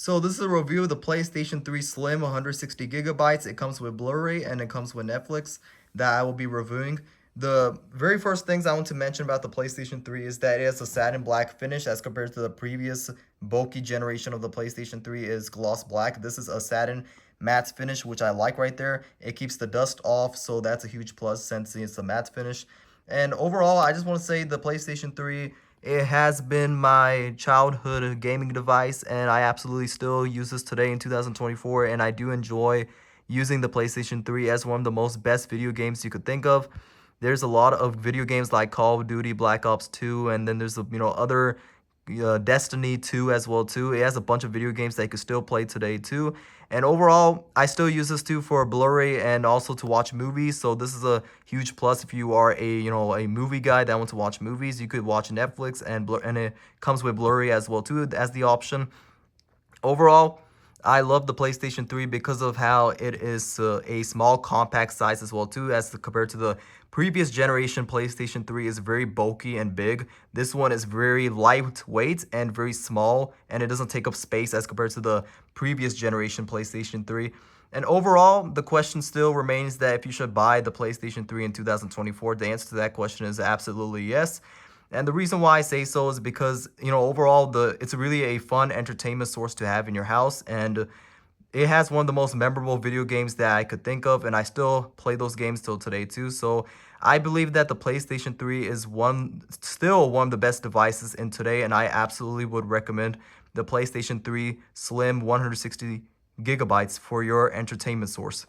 So this is a review of the PlayStation 3 Slim 160 gigabytes. It comes with Blu-ray and it comes with Netflix that I will be reviewing. The very first things I want to mention about the PlayStation 3 is that it has a satin black finish as compared to the previous bulky generation of the PlayStation 3 is gloss black. This is a satin matte finish, which I like right there. It keeps the dust off, so that's a huge plus since it's a matte finish. And overall, I just want to say the PlayStation 3, it has been my childhood gaming device, and I absolutely still use this today in 2024, and I do enjoy using the PlayStation 3 as one of the most best video games you could think of. There's a lot of video games like Call of Duty, Black Ops 2, and then there's other Destiny 2 as well too. It has a bunch of video games that you could still play today too. And overall, I still use this too for Blu-ray and also to watch movies. So this is a huge plus if you are a movie guy that wants to watch movies. You could watch Netflix and it comes with Blu-ray as well too as the option. Overall, I love the PlayStation 3 because of how it is a small compact size as well too, as compared to the previous generation PlayStation 3 is very bulky and big. This one is very lightweight and very small, and it doesn't take up space as compared to the previous generation PlayStation 3. And overall, the question still remains that if you should buy the PlayStation 3 in 2024, the answer to that question is absolutely yes. And the reason why I say so is because, overall, it's really a fun entertainment source to have in your house. And it has one of the most memorable video games that I could think of. And I still play those games till today, too. So I believe that the PlayStation 3 is still one of the best devices in today. And I absolutely would recommend the PlayStation 3 Slim 160 gigabytes for your entertainment source.